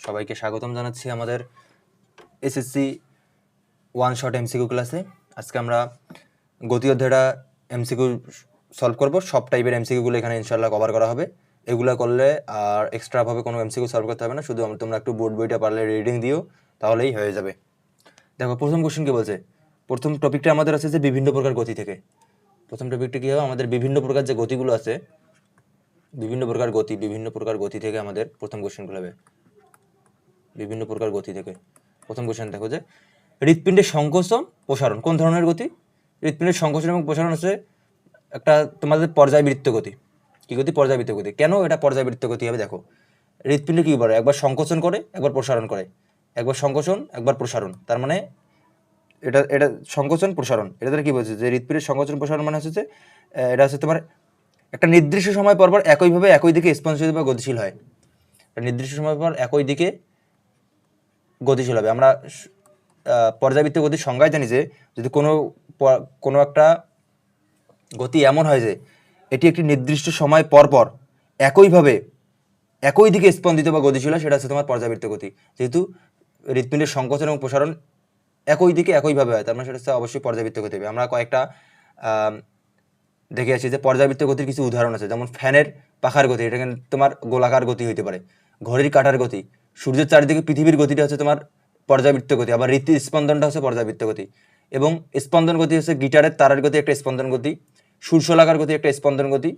সবাইকে স্বাগতম জানাচ্ছি আমাদের এসএসসি ওয়ান শট এমসিকিউ ক্লাসে। আজকে আমরা গতি অধ্যায়টা এমসিকিউ সলভ করব। সব টাইপের এমসিকিউগুলো এখানে ইনশাল্লাহ কভার করা হবে। এগুলো করলে আর এক্সট্রাভাবে কোনো এমসিকিউ সলভ করতে হবে না, শুধু তোমরা একটু বোর্ড বইটা পারলে রিডিং দিও, তাহলেই হয়ে যাবে। দেখো প্রথম কোশ্চেন কি বলছে। প্রথম টপিকটা আমাদের আছে যে বিভিন্ন প্রকার গতি থেকে। প্রথম টপিকটা কী হবে, আমাদের বিভিন্ন প্রকার যে গতিগুলো আছে, বিভিন্ন প্রকার গতি থেকে আমাদের প্রথম কোশ্চেনগুলো হবে। বিভিন্ন প্রকার গতি থেকে প্রথম কোশ্চেন দেখো যে হৃৎপিণ্ডের সংকোচন প্রসারণ কোন ধরনের গতি? হৃৎপিণ্ডের সংকোচন এবং প্রসারণ হচ্ছে একটা তোমাদের পর্যায়বৃত্ত গতি। কি গতি? পর্যায়বৃত্ত গতি। কেন এটা পর্যায়বৃত্ত গতি হবে? দেখো হৃৎপিণ্ডে কী করে, একবার সংকোচন করে একবার প্রসারণ করে, একবার সংকোচন একবার প্রসারণ। তার মানে এটা এটা সংকোচন প্রসারণ, এটা দ্বারা কী বলছে যে হৃৎপিণ্ডের সংকোচন প্রসারণ মানে হচ্ছে যে এটা হচ্ছে তোমার একটা নির্দিষ্ট সময় পরপর একইভাবে একই দিকে রেসপন্সিভ বা গতিশীল হয়। নির্দিষ্ট সময় পর একই দিকে গতিশীল হবে। আমরা পর্যাবৃত্ত গতির সংজ্ঞায় জানি যে যদি কোনো একটা গতি এমন হয় যে এটি একটি নির্দিষ্ট সময় পর পর একইভাবে একই দিকে স্পন্দিত বা গতিশীল হয়, সেটা হচ্ছে তোমার পর্যাবৃত্ত গতি। যেহেতু হৃৎপিণ্ডের সংকোচন এবং প্রসারণ একই দিকে একইভাবে হয়, তার মানে সেটা হচ্ছে অবশ্যই পর্যাবৃত্ত গতি হবে। আমরা কয়েকটা দেখে আছি যে পর্যাবৃত্ত গতির কিছু উদাহরণ আছে, যেমন ফ্যানের পাখার গতি, এটা কিন্তু তোমার গোলাকার গতি হইতে পারে। ঘড়ির কাঁটার গতি, সূর্যের চারিদিকে পৃথিবীর গতিটা হচ্ছে তোমার পর্যাবৃত্ত গতি। আবার স্পন্দনটা হচ্ছে পর্যাবৃত্ত গতি। এবং স্পন্দন গতি হচ্ছে গিটারের তারার গতি একটা স্পন্দন গতি, সূর্যলাকার গতি একটা স্পন্দন গতি,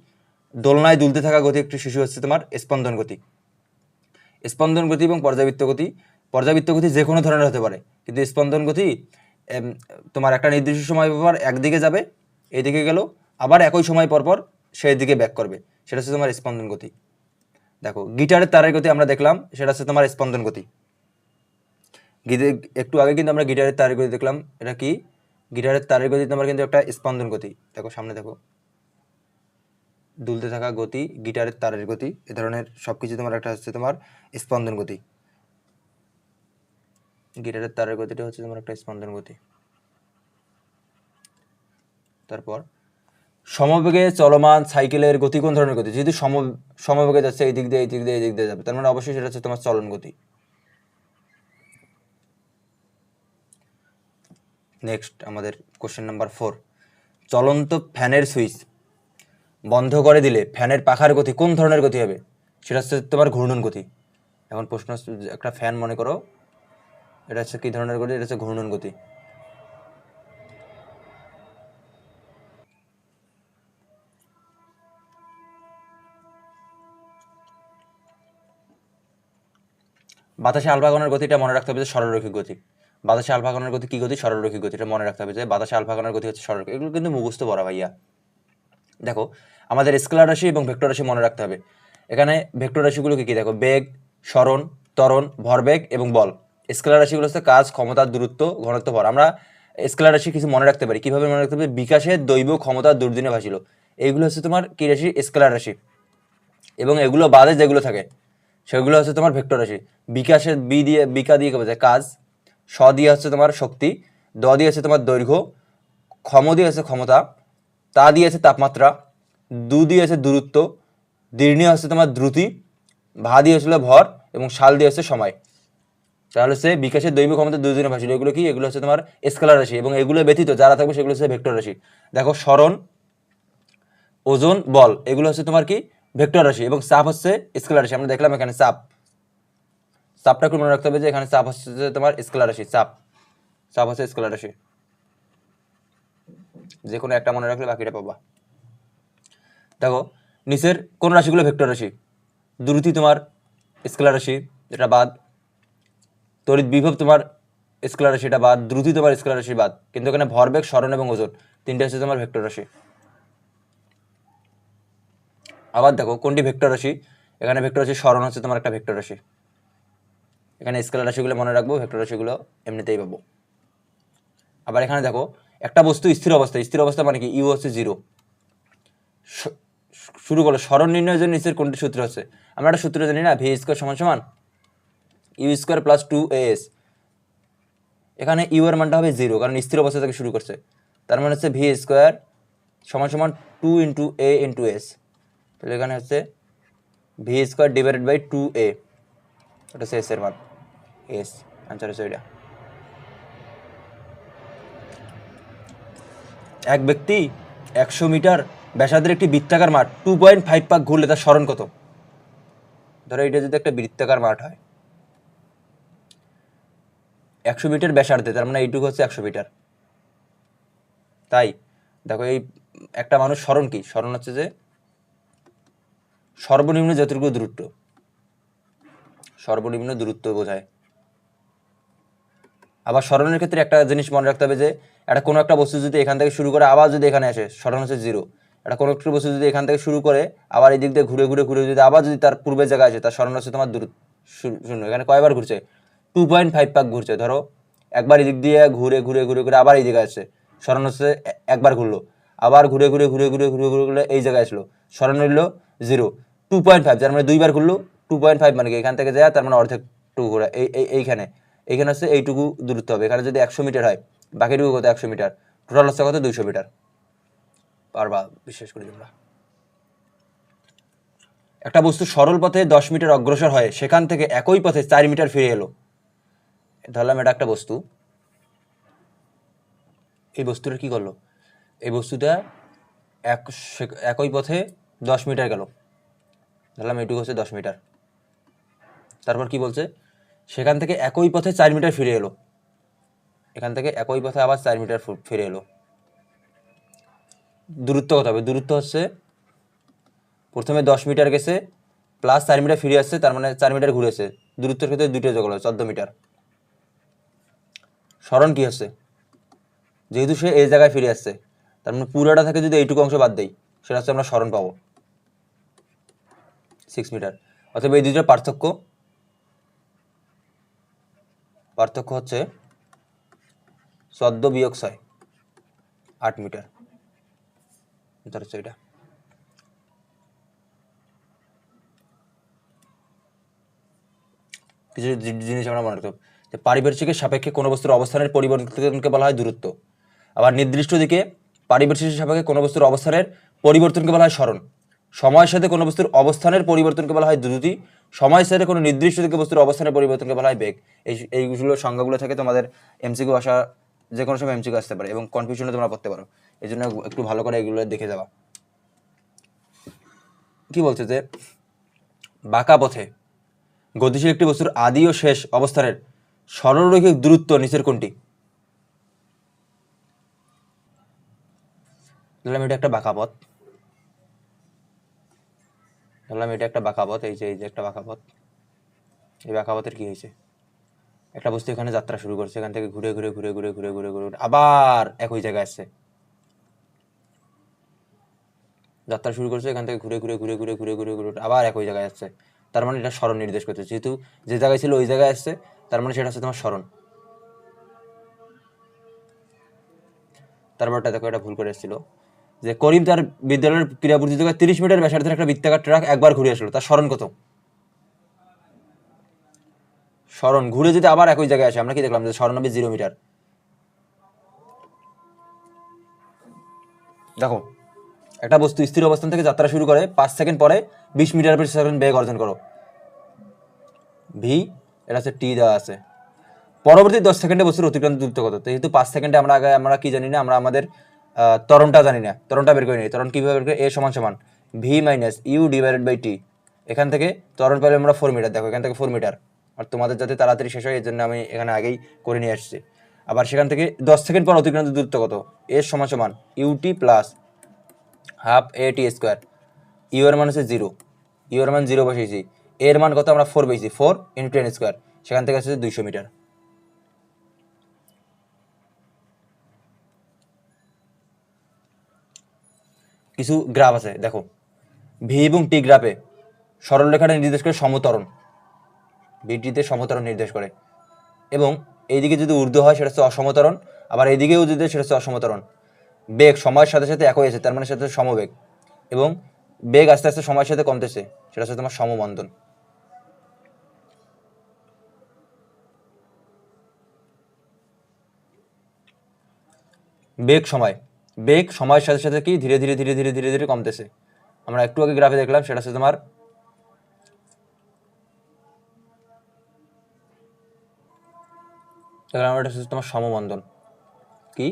দোলনায় দুলতে থাকা গতি একটি শিশু হচ্ছে তোমার স্পন্দন গতি। স্পন্দন গতি এবং পর্যাবৃত্ত গতি যে কোনো ধরনের হতে পারে, কিন্তু স্পন্দন গতি তোমার একটা নির্দিষ্ট সময় পর একদিকে যাবে, এইদিকে গেল, আবার একই সময় পরপর সেই দিকে ব্যাক করবে, সেটা হচ্ছে তোমার স্পন্দন গতি। দেখো গিটারের তারের গতি আমরা দেখলাম, সেটা হচ্ছে তোমার স্পন্দন গতি। একটু আগে কিন্তু আমরা গিটারের তারের গতি দেখলাম, এটা কি? গিটারের তারের গতি তোমার কিন্তু একটা স্পন্দন গতি। দেখো সামনে দেখো, দুলতে থাকা গতি, গিটারের তারের গতি, এ ধরনের সবকিছু তোমার একটা হচ্ছে তোমার স্পন্দন গতি। গিটারের তারের গতিটা হচ্ছে তোমার একটা স্পন্দন গতি। তারপর সমবেগে চলমান সাইকেলের গতি কোন ধরনের গতি? যেহেতু সমবেগে যাচ্ছে, এই দিক দিয়ে এই দিক দিয়ে এই দিক দিয়ে যাবে, তার মানে অবশ্যই সেটা হচ্ছে তোমার চলন গতি। নেক্সট আমাদের কোশ্চেন নাম্বার 4, চলন্ত ফ্যানের সুইচ বন্ধ করে দিলে ফ্যানের পাখার গতি কোন ধরনের গতি হবে? সেটা হচ্ছে তোমার ঘূর্ণন গতি। এখন প্রশ্ন, একটা ফ্যান মনে করো, এটা হচ্ছে কি ধরনের গতি? এটা হচ্ছে ঘূর্ণন গতি। বাতাসে আলফা গতিটা মনে রাখতে হবে যে সরলরৈখিক গতি। বাতাসে আলফা গতি কি গতি? সরলরৈখিক গতি। এটা মনে রাখতে হবে যে বাতাসে আলফা গতি হচ্ছে সরলরৈখিক। এগুলো কিন্তু মুখস্থ পড়া ভাইয়া। দেখো আমাদের স্কেলার রাশি এবং ভেক্টর রাশি মনে রাখতে হবে। এখানে ভেক্টর রাশিগুলো কি কি? দেখো বেগ, সরণ, ত্বরণ, ভরবেগ এবং বল। স্কেলার রাশিগুলো হচ্ছে কাজ, ক্ষমতা, দূরত্ব, ঘনত্ব, ভর। আমরা স্কেলার রাশি কিছু মনে রাখতে পারি। কিভাবে মনে রাখতে পারি? বিকাশের দৈব ক্ষমতা দুর্দিনে ভাসিল, এইগুলো হচ্ছে তোমার কি রাশি? স্কেলার রাশি। এবং এগুলো বাদে যেগুলো থাকে সেগুলো হচ্ছে তোমার ভেক্টর রাশি। বিকাশের বিকা দিয়ে বোঝায় কাজ, স দিয়ে হচ্ছে তোমার শক্তি, দ দিয়ে হচ্ছে তোমার দৈর্ঘ্য, ক্ষম দিয়ে হচ্ছে ক্ষমতা, তা দিয়ে আছে তাপমাত্রা, দু দিয়ে আছে দূরত্ব, দীর্ঘ হচ্ছে তোমার দ্রুতি, ভা দিয়ে হচ্ছিল ভর এবং শাল দিয়ে হচ্ছে সময়। তাহলে হচ্ছে বিকাশের দৈব ক্ষমতা দুদিনে ভাসিল, এগুলো কি? এগুলো হচ্ছে তোমার স্কেলার রাশি। এবং এগুলো ব্যতীত যারা থাকবে সেগুলো হচ্ছে ভেক্টর রাশি। দেখো সরণ, ওজন, বল, এগুলো হচ্ছে তোমার কি? ভেক্টর রাশি। এবং চাপ হচ্ছে স্কেলার রাশি। আমরা দেখলাম এখানে চাপটা একটু মনে রাখতে হবে যে এখানে চাপ হচ্ছে তোমার স্কেলার রাশি। চাপ হচ্ছে স্কেলার রাশি। যে কোনো একটা মনে রাখলে বাকিটা পাবা। দেখো নিচের কোন রাশিগুলো ভেক্টর রাশি? দ্রুতি তোমার স্কেলার রাশি, এটা বাদ। তড়িৎ বিভব তোমার স্কেলার রাশি, এটা বাদ। দ্রুতি তোমার স্কেলার রাশি বাদ, কিন্তু এখানে ভরবেগ, সরণ এবং ওজন তিনটে হচ্ছে তোমার ভেক্টর রাশি। আবার দেখো কোনটি ভেক্টর রাশি? এখানে ভেক্টর রাশি সরণ হচ্ছে তোমার একটা ভেক্টর রাশি। এখানে স্কেলার রাশিগুলো মনে রাখবো, ভেক্টর রাশিগুলো এমনিতেই পাবো। আবার এখানে দেখো একটা বস্তু স্থির অবস্থা মানে কি? ইউ হচ্ছে 0। শুরু করলো সরণ নির্ণয়ের জন্য নিচের কোনটি সূত্র আছে? আমরা একটা সূত্র জানি না, ভি স্কোয়ার সমান সমান ইউ স্কোয়ার প্লাস 2as। এখানে ইউ এর মানটা হবে 0, কারণ স্থির অবস্থা থেকে শুরু করছে। তার মানে হচ্ছে ভি স্কোয়ার সমান সমান 2 ইন্টু এ ইন্টু এস। তাহলে এখানে হচ্ছে V square divided by 2a। ওটা হচ্ছে এস এর মান, এস আনসার হচ্ছে ওইটা। এক ব্যক্তি 100 মিটার ব্যাসার্ধের একটি বৃত্তাকার মাঠ 2.5 পাক ঘুরলে তার স্মরণ কত? ধরো এটা যদি একটা বৃত্তাকার মাঠ হয় 100 মিটার ব্যাসার্ধে, তার মানে এইটুকু হচ্ছে 100 মিটার। তাই দেখো এই একটা মানুষ স্মরণ কি, স্মরণ হচ্ছে যে সর্বনিম্ন যতটুকু দূরত্ব, সর্বনিম্ন দূরত্ব বোঝায়। আবার স্মরণের ক্ষেত্রে একটা জিনিস মনে রাখতে হবে যে একটা কোনো একটা বস্তু যদি এখান থেকে শুরু করে আবার যদি এখানে আসে, স্মরণ হচ্ছে 0। একটা কোনো একটা বস্তু যদি এখান থেকে শুরু করে আবার এই দিক দিয়ে ঘুরে ঘুরে ঘুরে যদি আবার যদি তার পূর্বের জায়গায় আসে, তার স্মরণ হচ্ছে তোমার শূন্য। এখানে কয়বার ঘুরছে? 2.5 পাক ঘুরছে। ধরো একবার এই দিক দিয়ে ঘুরে ঘুরে ঘুরে ঘুরে আবার এই জায়গায় আসছে, স্মরণ হচ্ছে একবার ঘুরলো, আবার ঘুরে ঘুরে ঘুরে ঘুরে ঘুরে ঘুরে ঘুরে এই জায়গায় আসলো, স্মরণ হইল 0। 2.5 যার মানে দুইবার ঘুরলো, 2.5 মানে কি এখান থেকে যায় তার মানে অর্ধেক টু ঘোরা এইখানে, এইখানে হচ্ছে এইটুকু দূরত্ব হবে। এখানে যদি 100 মিটার হয় বাকিটুকু কত? 100 মিটার। টোটাল হচ্ছে কত? 200 মিটার। পারবা বিশ্বাস করি তোমরা। একটা বস্তু সরল পথে 10 মিটার অগ্রসর হয়, সেখান থেকে একই পথে 4 মিটার ফিরে এলো। ধরলাম এটা একটা বস্তু, এই বস্তুটা কি করলো? এই বস্তুটা একই পথে 10 মিটার গেল, ধরলাম এইটুকু হচ্ছে 10 মিটার। তারপর কি বলছে? সেখান থেকে একই পথে 4 মিটার ফিরে এলো, এখান থেকে একই পথে আবার 4 মিটার ফিরে এলো। দূরত্ব কত হবে? দূরত্ব হচ্ছে প্রথমে 10 মিটার গেছে প্লাস 4 মিটার ফিরে আসছে, তার মানে 4 মিটার ঘুরেছে। দূরত্বের ক্ষেত্রে দুইটা যোগ হলো 14 মিটার। স্মরণ কি হচ্ছে? যেহেতু সে এই জায়গায় ফিরে আসছে, তার মানে পুরোটা থেকে যদি এইটুকু অংশ বাদ দেই, সেটা হচ্ছে আমরা স্মরণ পাবো 6 মিটার। অথবা এই দুইটার পার্থক্য, পার্থক্য হচ্ছে 14 বিয়োগ 6, 8 মিটার। এটা হচ্ছে এটা। কিছু জিনিস আমরা মনে রাখতে হবে যে পারিপার্শ্বিকের সাপেক্ষে কোনো বস্তুর অবস্থানের পরিবর্তনকে বলা হয় দূরত্ব। আবার নির্দিষ্ট দিকে পারিপার্শ্বিকের সাপেক্ষে কোনো বস্তুর অবস্থানের পরিবর্তনকে বলা হয় স্মরণ। সময়ের সাথে কোনো বস্তুর অবস্থানের পরিবর্তনকে বলা হয় দ্রুতি। সময়ের সাথে কোনো নির্দিষ্ট দিকে বস্তুর অবস্থানের পরিবর্তনকে বলা হয় বেগ। এইগুলো সংজ্ঞাগুলো থেকে তোমাদের এমসিকিউ আসা, যে কোনো সময় এমসিকিউ আসতে পারে এবং কনফিউশনে তোমরা পড়তে পারো। এই জন্য একটু ভালো করে এগুলো দেখে যাওয়া। কি বলছে যে বাঁকা পথে গতিশীল একটি বস্তুর আদি ও শেষ অবস্থানের সরলরৈখিক দূরত্ব নিচের কোনটি? ধরলাম এটা একটা বাঁকা পথ, ধরলাম এটা একটা বাঁকা পথ, এই যে একটা বাঁকা পথ। এই বাঁকা পথের কি হয়েছে? একটা বস্তু এখানে যাত্রা শুরু করছে, এখান থেকে ঘুরে ঘুরে ঘুরে ঘুরে ঘুরে ঘুরে ঘুরে আবার একই জায়গায় আসছে, যাত্রা শুরু করছে এখান থেকে ঘুরে ঘুরে ঘুরে ঘুরে ঘুরে ঘুরে ঘুরে আবার একই জায়গায় আসছে। তার মানে এটা স্মরণ নির্দেশ করছে, যেহেতু যে জায়গায় ছিল ওই জায়গায় আসছে, তার মানে সেটা হচ্ছে তোমার স্মরণ। তারপরটা দেখো, এটা ভুল করে এসেছিল যে করিম তার বিদ্যালয়ের ক্রীড়া প্রতিযোগিতায় 30 মিটার ব্যাসার্ধের একটা বৃত্তাকার ট্রাক একবার ঘুরে আসলো, তার স্মরণ কত? স্মরণ ঘুরে যদি আবার একই জায়গায় আসে, আমরা কি দেখলাম যে স্মরণ হবে 0 মিটার। দেখো একটা বস্তু স্থির অবস্থান থেকে যাত্রা শুরু করে 5 সেকেন্ড পরে 20 মিটার প্রতি সেকেন্ড বেগ অর্জন করো, ভি, এটা হচ্ছে টি দেওয়া আছে। পরবর্তী 10 সেকেন্ডে বস্তুর অতিক্রান্ত দূরত্ব কত? যেহেতু 5 সেকেন্ডে আমরা কি জানি না, আমরা আমাদের ত্বরণটা জানি না, ত্বরণটা বের করে নিই। ত্বরণ কিভাবে বের করে? এ সমান সমান v minus u divided by t. এখান থেকে ত্বরণ পেলে আমরা 4 মিটার। দেখো এখান থেকে 4 মিটার, আর তোমাদের যাতে তাড়াতাড়ি শেষ হয় এই জন্য আমি এখানে আগেই করে নিয়ে আসছি। আবার সেখান থেকে 10 সেকেন্ড পর অতিক্রান্ত দূরত্ব কত? এ সমান সমান u t plus half a t square. U এর মান হচ্ছে 0, ইউ এর মান 0 বসেছি, এর মান কত? আমরা 4 পেয়েছি, 4 ইন্টু 10 স্কোয়ার, সেখান থেকে হচ্ছে 200 মিটার। কিছু গ্রাফ আছে দেখো, ভি এবং টি গ্রাফে সরলরেখাটা নির্দেশ করে সমতরণ, ভিটিতে সমতরণ নির্দেশ করে, এবং এইদিকে যদি ঊর্ধ্ব হয় সেটা হচ্ছে অসমতরণ, আবার এইদিকেও যদি সেটা হচ্ছে অসমতরণ। বেগ সময়ের সাথে সাথে একই আছে, তার মানে সেটা হচ্ছে সমবেগ, এবং বেগ আস্তে আস্তে সময়ের সাথে কমতেছে, সেটা হচ্ছে তোমার সমমন্দন। বেগ সময়ের সাথে সাথে কি ধীরে ধীরে ধীরে ধীরে ধীরে ধীরে কমতেছে। আমরা একটু আগে গ্রাফে দেখলাম, সেটা হচ্ছে তোমার এবার আমার এটা হচ্ছে তোমার সমবন্ধন। কি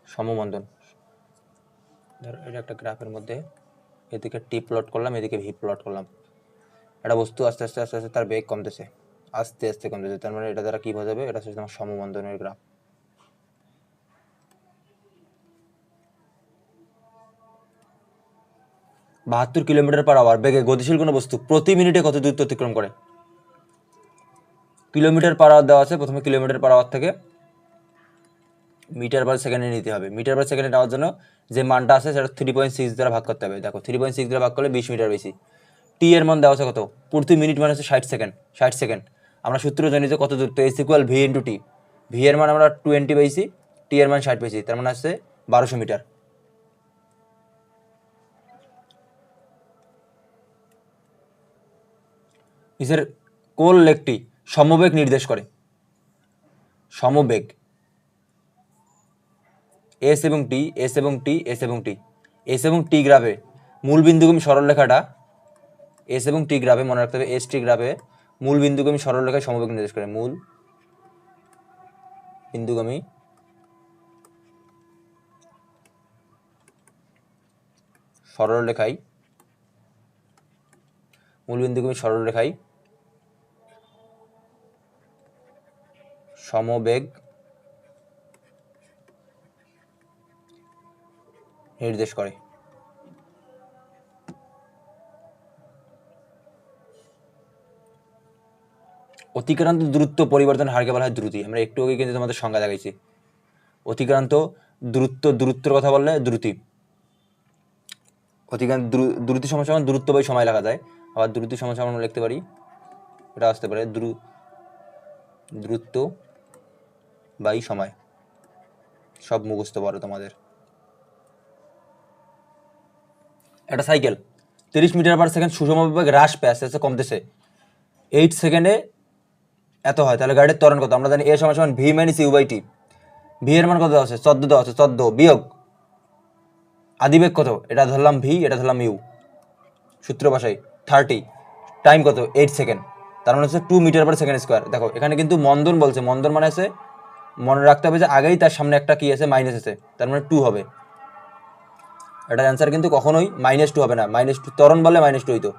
সমবন্ধন? ধরো এটা একটা গ্রাফের মধ্যে এদিকে টি প্লট করলাম, এদিকে ভি প্লট করলাম। একটা বস্তু আস্তে আস্তে আস্তে আস্তে তার বেগ কমতেছে, আস্তে আস্তে কমতেছে, তার মানে এটা দ্বারা কি বোঝাবে? এটা হচ্ছে তোমার সমবন্ধনের গ্রাফ। বাহাত্তর কিলোমিটার পার আওয়ার বেগে গতিশীল কোনো বস্তু প্রতি মিনিটে কত দূরত্ব অতিক্রম করে? কিলোমিটার পার আওয়ার দেওয়া আছে, প্রথমে কিলোমিটার পার আওয়ার থেকে মিটার পার সেকেন্ডে নিতে হবে। মিটার পার সেকেন্ডে নেওয়ার জন্য যে মানটা আছে সেটা 3.6 দ্বারা ভাগ করতে হবে। দেখো 3.6 দ্বারা ভাগ করলে 20 মিটার বেশি। টি এর মান দেওয়া আছে কত? প্রতি মিনিট মানে হচ্ছে 60 সেকেন্ড। 60 সেকেন্ড আমরা সূত্র জানি যে কত দূরত্ব, S equal V into T. V এর মান আমরা 20 পাইছি, টি এর মান 60 পাইছি, তার মানে হচ্ছে 1200 মিটার। নিচের কোন লেখটি সমবেগ নির্দেশ করে? সমবেগ এস এবং টি, এস এবং টি, এস এবং টি। এস এবং টি গ্রাফে মূল বিন্দুগামী সরলরেখাটা, এস এবং টি গ্রাফে মনে রাখতে হবে, এস টি গ্রাফে মূল বিন্দুগামী সরলরেখায় সমবেগ নির্দেশ করে। মূল বিন্দুগামী সরলরেখায়, মূল বিন্দুগামী সরলরেখায় সমবেগ নির্দেশ করে। অতিক্রান্ত দূরত্ব পরিবর্তন হারকে বলা হয় দ্রুতি। আমরা একটু আগে কিন্তু তোমাদের সংজ্ঞা দেখাইছি। অতিক্রান্ত দূরত্বের কথা বললে দ্রুতি। অতিক্রান্ত দ্রুতি সমান দূরত্ব বাই সময় লেখা যায়। আবার দ্রুতি সমান আমরা লিখতে পারি, এটা আসতে পারে দূরত্ব বাই সময়। সব মুখস্থ পারো তোমাদের। একটা সাইকেল 30 মিটার পার সেকেন্ড সুষমভাবে হ্রাস পেয়ে আস্তে আস্তে কমতেছে, 8 সেকেন্ডে এত হয়, তাহলে গাড়ির ত্বরণ কত? আমরা জানি এ সমান সমান v minus u by t. V এর মান কত দেওয়া আছে? 14 দেওয়া আছে। 14 বিয়োগ আদিবেগ কত? এটা ধরলাম ভি, এটা ধরলাম ইউ, সূত্র ভাষায় 30, টাইম কত? 8 সেকেন্ড, তার মানে হচ্ছে 2 মিটার পার সেকেন্ড স্কোয়ার। দেখো এখানে কিন্তু মন্দন বলছে, মন্দন মানে আছে, মনে রাখতে হবে যে আগেই তার সামনে একটা কি আছে? মাইনাস আছে, তার মানে 2 হবে। এটার অ্যান্সার কিন্তু কখনোই -2 হবে না। -2 ত্বরণ বললে -2 হইতো,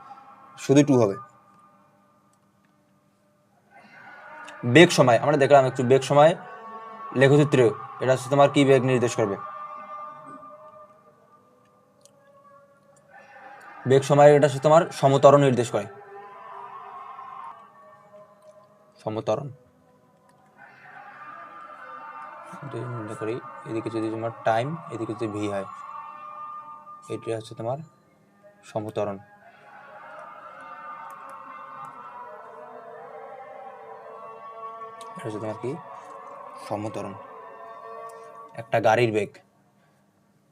শুধু 2 হবে। বেগ সময় আমরা দেখলাম একটু। বেগ সময় লেখচিত্রে এটা হচ্ছে তোমার কি বেগ নির্দেশ করবে? বেগ সময় এটা হচ্ছে তোমার সমত্বরণ নির্দেশ করে। সমত্বরণ মনে করি এদিকে যদি তোমার টাইম, এদিকে যদি ভি হয়, এটি হচ্ছে তোমার সমত্বরণ। এটা হচ্ছে তোমার কি? সমত্বরণ। একটা গাড়ির বেগ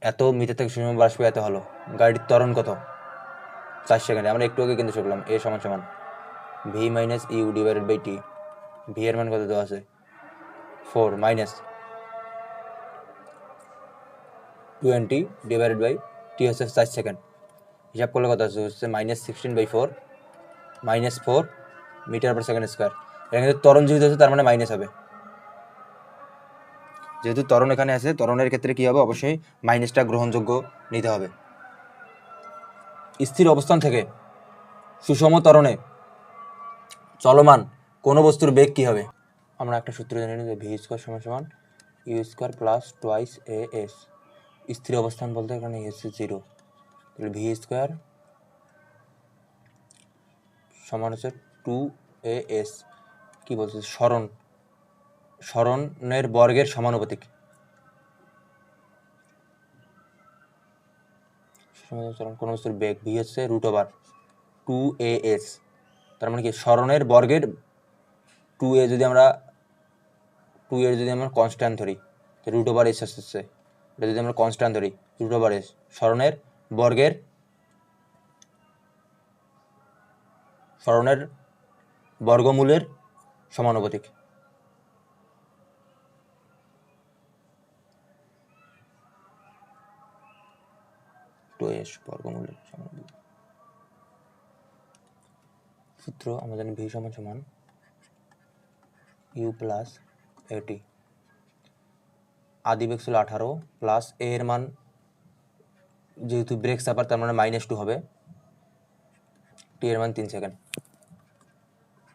এত মিটার থেকে শূন্য বাষ্প এত হলো, গাড়ির ত্বরণ কত? 4 সেকেন্ডে। আমরা একটু আগে কিন্তু শিখলাম এ সমান সমান v minus u divided by t. V এর মান কত দেওয়া আছে? 4 মাইনাস 20 ডিভাইডেড বাই টি হচ্ছে 4 সেকেন্ড। হিসাব করলে কত আছে? হচ্ছে -16/4 -4 মিটার পার সেকেন্ড স্কোয়ার। এখানে কিন্তু ত্বরণ যেহেতু আছে তার মানে মাইনাস হবে। যেহেতু ত্বরণ এখানে আছে, ত্বরণের ক্ষেত্রে কি হবে? অবশ্যই মাইনাসটা গ্রহণযোগ্য নিতে হবে। স্থির অবস্থান থেকে সুষম ত্বরণে চলমান কোনো বস্তুর বেগ কি হবে? আমরা একটা সূত্র জানি যে ভি স্কোয়ার সমান সমান u square plus twice a s. স্থির অবস্থান বলতে এখানে এস 0, তাহলে ভি স্কোয়ার সমান হচ্ছে 2 as। কি বলছে? সরণের বর্গের সমানুপাতিক। কোনো বস্তুর বেগ ভি হচ্ছে √2as, তার মানে কি? সরণের বর্গের 2a যদি আমরা 2a যদি আমরা কনস্ট্যান্ট ধরি, √s আসছে, এটা যদি আমরা কনস্ট্যান্ট ধরি √s, সরণের বর্গের বর্গমূলের সমানুপাতিক। বর্গমূলের সমানুপাতিক সূত্র আমরা জানি ভি সমান সমান ইউ প্লাস এটি, আদি বেগ ছিল 18 প্লাস এ এর মান যেহেতু ব্রেক চাপার তার মানে -2 হবে, টি এর মান 3 সেকেন্ড,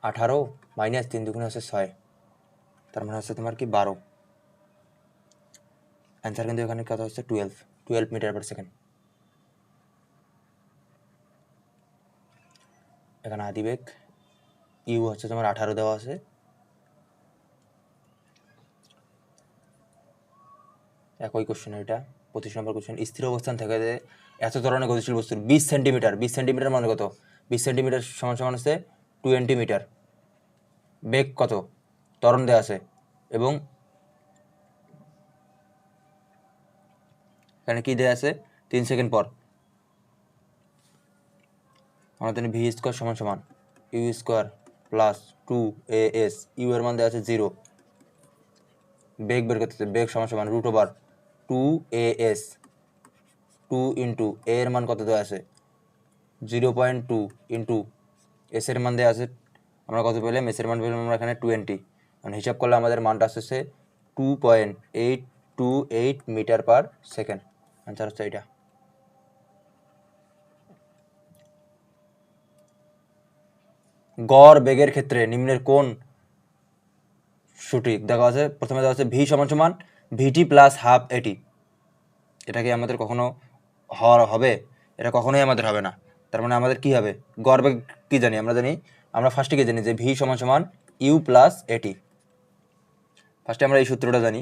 18 - 3 দুগুণে হচ্ছে 6, তার মানে হচ্ছে তোমার কি 12। অ্যান্সার কিন্তু এখানে কত হচ্ছে 12 মিটার পার সেকেন্ড। এখানে আদিবেগ ইউ হচ্ছে তোমার 18 দেওয়া আছে, একই কোশ্চেন এটা 25 নম্বর কোশ্চেন। স্থির অবস্থান থেকে এত ধরনের গতিশীল বস্তুর 20 সেন্টিমিটার, 20 সেন্টিমিটার মানে কত, 20 সেন্টিমিটার সমান সমান হচ্ছে 20 মিটার, বেগ কত, ত্বরণ দেওয়া আছে, এবং এখানে কি দেওয়া আছে 3 সেকেন্ড পর। আমরা জানি ভি স্কোয়ার সমান সমান u square plus 2as, u এর মান দেওয়া আছে 0, বেগ বের করতেছে, বেগ সমান সমান √2as, 2 ইন্টু এ এর মান কত দেওয়া আছে 0.2 ইন্টু এস এর মান দেওয়া আছে, আমরা কত পেলাম, এস এর মান পেলাম আমরা এখানে 20, মানে হিসাব করলে আমাদের মানটা আসছে 2.828 মিটার পার সেকেন্ড। আনসার হচ্ছে এটা। গড় বেগের ক্ষেত্রে নিম্নের কোন সঠিক দেখা আছে, প্রথমে দেওয়া আছে ভি সমান সমান ভিটি প্লাস হাফ এটি, এটা কি আমাদের কখনো হবে, এটা কখনোই আমাদের হবে না। তার মানে আমাদের কি হবে, গড় বেগ কি জানি, আমরা ফার্স্টে কি জানি যে ভি সমান সমান ইউ প্লাস এটি, ফার্স্টে আমরা এই সূত্রটা জানি।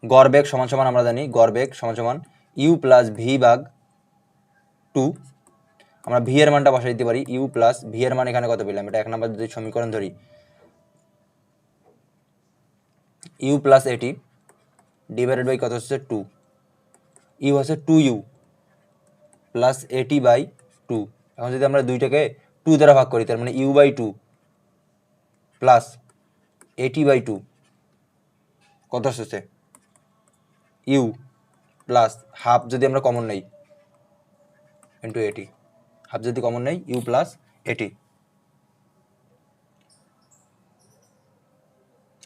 গড় বেগ সমান সমান আমরা জানি গড় বেগ সমান সমান ইউ প্লাস ভি ভাগ 2, আমরা ভি এর মানটা বসাই দিতে পারি, ইউ প্লাস ভি এর মান এখানে কত পেলাম, এটা 1 নম্বর যদি সমীকরণ ধরি, ইউ প্লাস এটি ডিভাইডেড বাই কত হচ্ছে 2, ইউ হচ্ছে 2u প্লাস এটি বাই 2, এখন যদি আমরা দুইটাকে 2 দ্বারা ভাগ করি তার মানে ইউ বাই 2 প্লাস এটি বাই 2 কত আসছে ইউ প্লাস হাফ যদি আমরা কমন নেই ইন্টু এটি, হাফ যদি কমন নেই ইউ প্লাস এটি,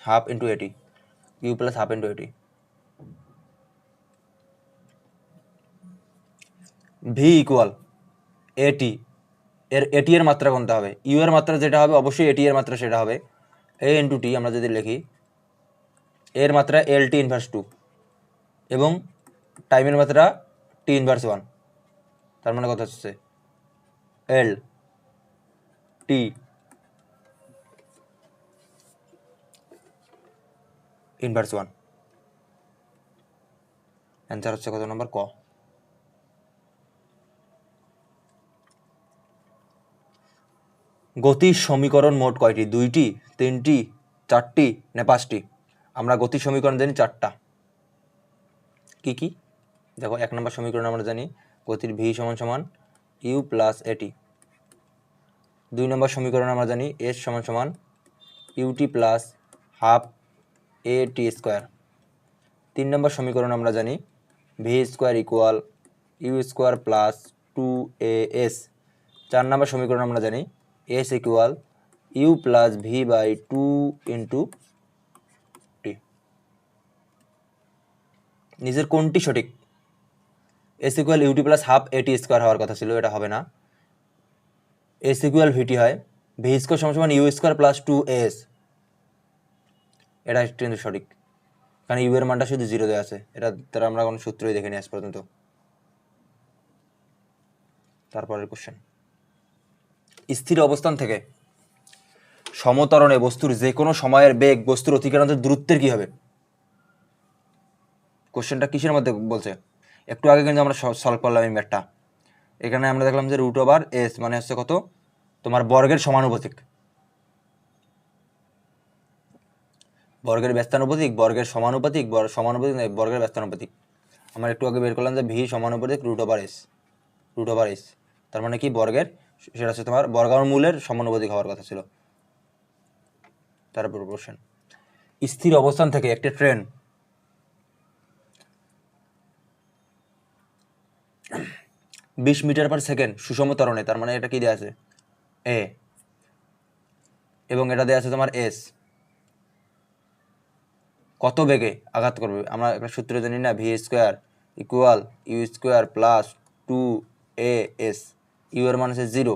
হাফ ইন্টু এটি, ইউ প্লাস হাফ ইন্টু এটি। ভি ইকুয়াল এটি, এটি এর মাত্রা কোনটা হবে, ইউ এর মাত্রা যেটা হবে অবশ্যই এটি এর মাত্রা সেটা হবে এ ইন্টু টি, আমরা যদি লিখি এর মাত্রা এল টি ইনভার্স 2 এবং টাইমের মাত্রা টি ইনভার্স 1, তার মানে কত হচ্ছে এল টি ইনভার্স 1। অ্যান্সার হচ্ছে কত নম্বর ক। গতির সমীকরণ মোট কয়টি, 2টি, 3টি, 4টি না 5টি? আমরা গতির সমীকরণ জানি 4টা। কি কি দেখো, 1 নম্বর সমীকরণ আমরা জানি গতির ভি সমান সমান ইউ প্লাস এটি, 2 নম্বর সমীকরণ আমরা জানি এস সমান সমান u t plus half a t square, 3 নম্বর সমীকরণ আমরা জানি v square equal u square plus 2as, 4 নম্বর সমীকরণ আমরা জানি s equal u plus v by 2 into t. নিজের কোনটি সঠিক, s equal u t plus half a t square হওয়ার কথা ছিল, এটা হবে না, এস ইকুয়াল ভিটি হয়, ভি স্কোয়ার সমান সমান ইউ স্কোয়ার প্লাস 2as, এটা কিন্তু সঠিক, কারণ ইউ এর মানটা শুধু 0 দেওয়া আছে, এটা তারা আমরা কোনো সূত্রই দেখিনি আজ পর্যন্ত। তারপরের কোশ্চেন, স্থির অবস্থান থেকে সমতরণে বস্তুর যে কোনো সময়ের বেগ বস্তুর অতিক্রান্ত দূরত্বের কি হবে? কোশ্চেনটা কিসের মধ্যে বলছে, একটু আগে কিন্তু আমরা সলভ করলাম এই ম্যাথটা, এখানে আমরা দেখলাম যে √/s মানে হচ্ছে কত, তোমার বর্গের সমানুপাতিক, বর্গের ব্যস্তানুপাতিক, বর্গের সমানুপাতিক, সমানুপাতিক বর্গের ব্যস্তানুপাতিক। আমরা একটু আগে বের করলাম যে ভি সমানুপাতিক √/s, তার মানে কি বর্গের, সেটা হচ্ছে তোমার বর্গমূলের সমানুপাতিক হওয়ার কথা ছিল। তারপর কোশ্চেন, স্থির অবস্থান থেকে একটি ট্রেন 20 মিটার পার সেকেন্ড সুষম ত্বরণে, তার মানে এটা কি দেওয়া আছে এ, এবং এটা দেওয়া আছে তোমার এস, কত বেগে আঘাত করবে। আমরা একটা সূত্র জানি না, v square equal u square plus 2as। U এর মান হচ্ছে 0,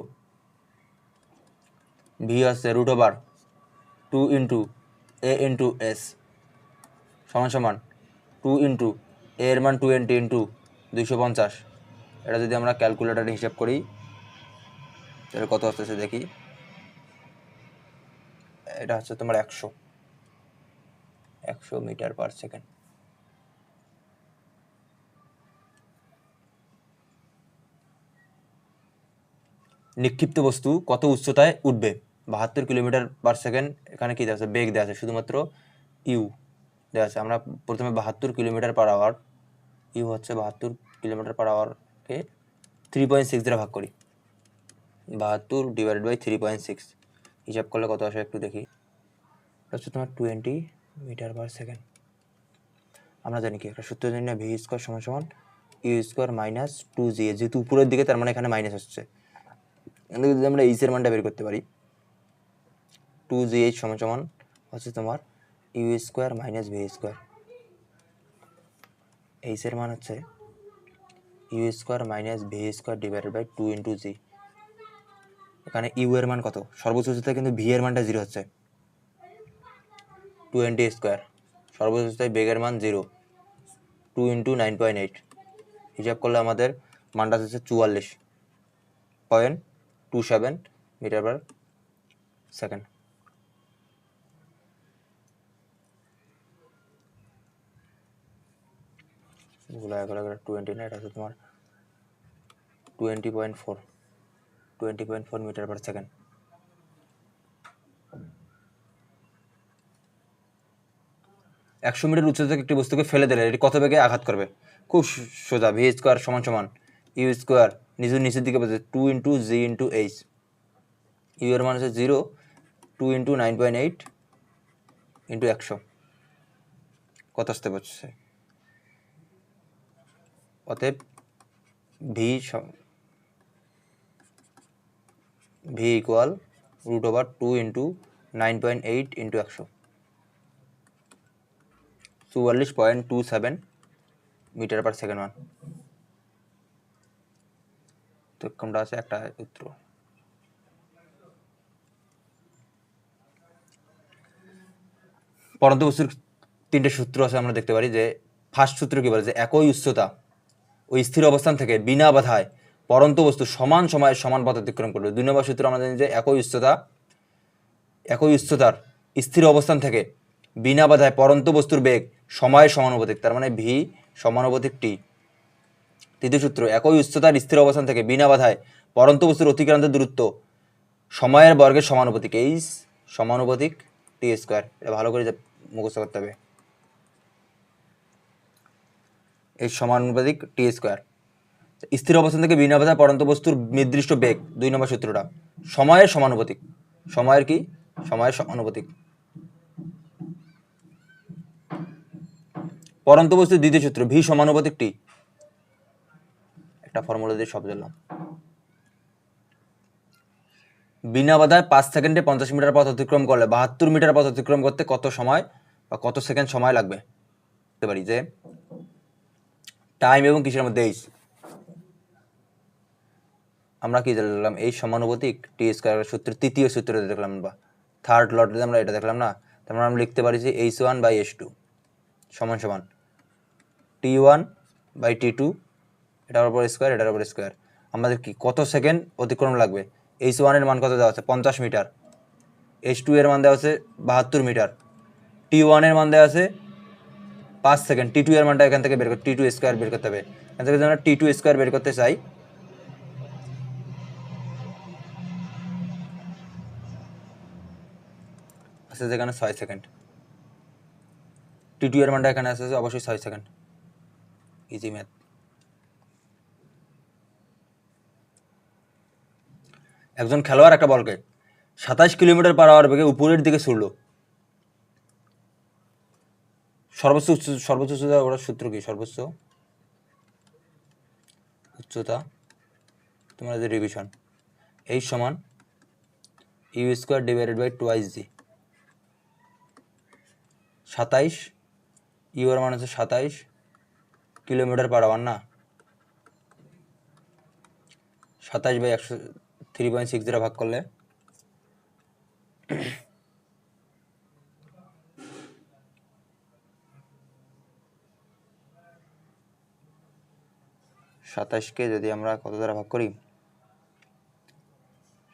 ভি হচ্ছে √2 ইন্টু এ ইন্টু এস সমান সমান 2 ইন্টু এ এর মান 20 ইন্টু 250। এটা যদি আমরা ক্যালকুলেটারে হিসাব করি তাহলে কত আসতেছে দেখি। এটা হচ্ছে তোমার 100 মিটার পার সেকেন্ড। নিক্ষিপ্ত বস্তু কত উচ্চতায় উঠবে? 72 কিলোমিটার পার সেকেন্ড। এখানে কি দেওয়া আছে? বেগ দেওয়া আছে, শুধুমাত্র ইউ দেওয়া আছে। আমরা প্রথমে 72 কিলোমিটার পার আওয়ার, ইউ হচ্ছে 72 কিলোমিটার পার আওয়ারকে 3.6 দ্বারা ভাগ করি। 72 ডিভাইডেড বাই 3.6 হিসাব করলে কত আসে একটু দেখি। এটা হচ্ছে তোমার 20 মিটার পার সেকেন্ড। আমরা জানি কি একটা সূত্র জানি না, ভি স্কোয়ার সমান সমান ইউ স্কোয়ার মাইনাস 2জি। যেহেতু উপরের দিকে তার মানে এখানে মাইনাস হচ্ছে। এখানে যদি আমরা এইচ এর মানটা বের করতে পারি, 2gh সমান সমান হচ্ছে তোমার u square minus v square. H এর মান হচ্ছে u square minus v square divided by 2 into g. এখানে ইউ এর মান কত? সর্বোচ্চ উচ্চতায় কিন্তু ভি এর মানটা 0 হচ্ছে, 20 স্কোয়ার। সর্বোচ্চ উচ্চতায় বেগের মান 0, 2 ইন্টু 9.8 হিসাব করলে আমাদের মানটা হচ্ছে 44.27 মিটার পার সেকেন্ড। গুলা 20 না, এটা হচ্ছে তোমার 20.4 মিটার পার সেকেন্ড। একশো মিটার উচ্চতা থেকে একটি বস্তুকে ফেলে দিলে এটি কত বেগে আঘাত করবে? খুব সোজা, ভি স্কোয়ার সমান সমান ইউ স্কোয়ার নিচের দিকে বলছে 2 into g into h. U এর মান হচ্ছে 0, 2 ইন্টু 9.8 ইন্টু 100 কত আসতে পারছে? অতএব v equal √2 into 9.8 into 100, 44.27 metre per second মান। তো কোনটা আছে একটা উত্তর। পরন্ত বস্তুর 3টে সূত্র আছে, আমরা দেখতে পারি যে ফার্স্ট সূত্র কি বলে যে একই উচ্চতা ওই স্থির অবস্থান থেকে বিনা বাধায় পরন্ত বস্তু সমান সময়ে সমান পথ অতিক্রম করবে। 2 নম্বর সূত্র আমরা জানি যে একই উচ্চতার স্থির অবস্থান থেকে বিনা বাধায় পরন্ত বস্তুর বেগ সময়ের সমানুপাতিক, তার মানে ভি সমানুপাতিক টি। তৃতীয় সূত্র, একই উচ্চতার স্থির অবস্থান থেকে বিনা বাধায় পরন্ত বস্তুর অতিক্রান্ত দূরত্ব সময়ের বর্গের সমানুপাতিক, এইচ সমানুপাতিক টি স্কোয়ার। এটা ভালো করে মুখস্থ করতে হবে, এই সমানুপাতিক টি স্কোয়ার। স্থির অবস্থান থেকে বিনা বাধায় পরন্ত বস্তুর নির্দিষ্ট বেগ, 2 নম্বর সূত্রটা সময়ের সমানুপাতিক। সময়ের কি? সময়ের সমানুপাতিক। পরন্ত বস্তুর দ্বিতীয় সূত্র, ভি সমানুপাতিক টি। একটা ফর্মুলা দিয়ে সব দিলাম। বিনা বাধায় 5 সেকেন্ডে 50 মিটার পথ অতিক্রম করলে 72 মিটার পথ অতিক্রম করতে কত সময় বা কত সেকেন্ড সময় লাগবে? বলতে পারি যে টাইম এবং কিসের মধ্যে এইচ। আমরা কি দেখলাম? এই সমানুপাতিক টি স্কোয়ার সূত্র, তৃতীয় সূত্রতে দেখলাম বা থার্ড লটে আমরা এটা দেখলাম না। তারপর আমরা লিখতে পারি যে h1/h2 সমান সমান t1/t2, এটার উপর স্কোয়ার, এটার উপর স্কোয়ার। আমাদের কি কত সেকেন্ড অতিক্রম লাগবে? h1 এর মান কত দেওয়া আছে? 50 মিটার। h2 এর মান দেওয়া আছে 72 মিটার। t1 এর মান দেওয়া আছে 5 সেকেন্ড। t2 এর মানটা এখান থেকে বের করতে, t2 স্কোয়ার বের করতে হবে। এখান থেকে যদি আমরা t2 স্কোয়ার বের করতে চাই, আছে যেখানে 6 সেকেন্ড। t2 এর মানটা এখানে আছে অবশ্যই 6 সেকেন্ড। Easy math. একজন খেলোয়াড় একটা বলকে 27 কিলোমিটার পার আওয়ার বেগে উপরের দিকে ছুড়ল। সর্বোচ্চ উচ্চতা ওটার সূত্র কি? সর্বোচ্চ উচ্চতা তোমার যে রিভিশন, এই সমান u square divided by 2 g. 27 u এর মান হচ্ছে 27 কিলোমিটার পার আওয়ার, না 27/100 3.60 ভাগ করলে 27কে যদি আমরা কত দ্বারা ভাগ করি,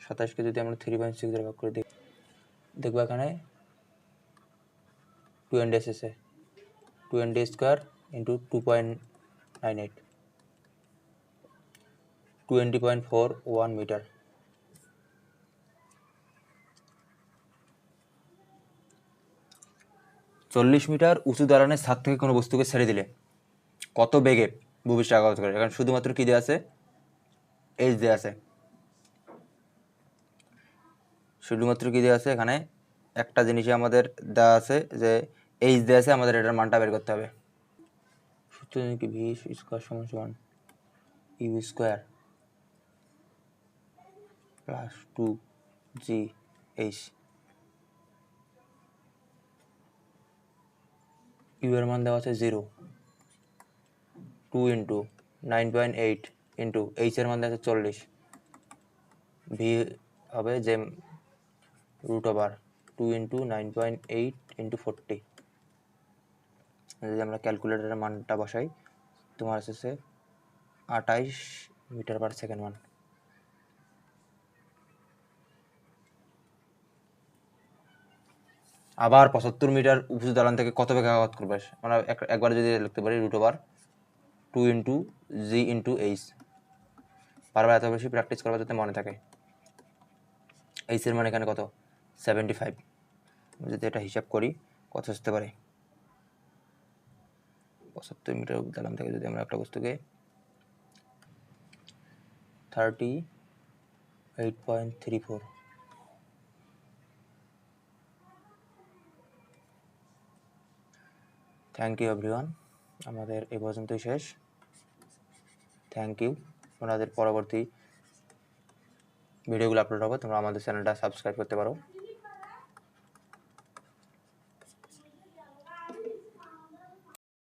27কে যদি আমরা 3.6 দ্বারা ভাগ করি, দেখবো এখানে 20 এসেছে, 20 স্কোয়ার ইন্টু 2.98 20.41 মিটার। চল্লিশ মিটার উঁচু দালানের ছাদ থেকে কোনো বস্তুকে ছেড়ে দিলে কত বেগে ভূপৃষ্ঠে আঘাত করে। এখানে শুধুমাত্র কি দেওয়া আছে, এইচ দেওয়া আছে, শুধুমাত্র কি দেওয়া আছে, এখানে একটা জিনিসই আমাদের দেওয়া আছে যে এইচ দেওয়া আছে, আমাদের এটার মানটা বের করতে হবে। সূত্র কি ভি স্কোয়ার সমান সমান u square plus 2GH। You এর মান দেওয়া আছে 0, 2 ইন্টু 9.8 ইন্টু এইচ এর মান দেওয়া আছে 40, ভি হবে যে √2 ইন্টু 9.8 ইন্টু 40। যদি আমরা ক্যালকুলেটারের মানটা বসাই, তোমার আসছে 28 মিটার পার সেকেন্ড মান। আবার 75 মিটার উঁচু দালান থেকে কত বেগে আঘাত করবে, আমরা একবার যদি লিখতে পারি √2 ইন্টু জি ইন্টু এইচ। বারবার এত বেশি প্র্যাকটিস করবা যাতে মনে থাকে। এইচ এর মান এখানে কত, 75। যদি এটা হিসাব করি কত আসতে পারে, 75 মিটার দালান থেকে যদি আমরা একটা বস্তুকে 38.34। থ্যাংক ইউ এভরিওয়ান, আমাদের এই পর্যন্তই শেষ। Thank you. আমাদের পরবর্তী ভিডিওগুলো আপলোড হবে, তোমরা আমাদের চ্যানেলটা সাবস্ক্রাইব করতে পারো।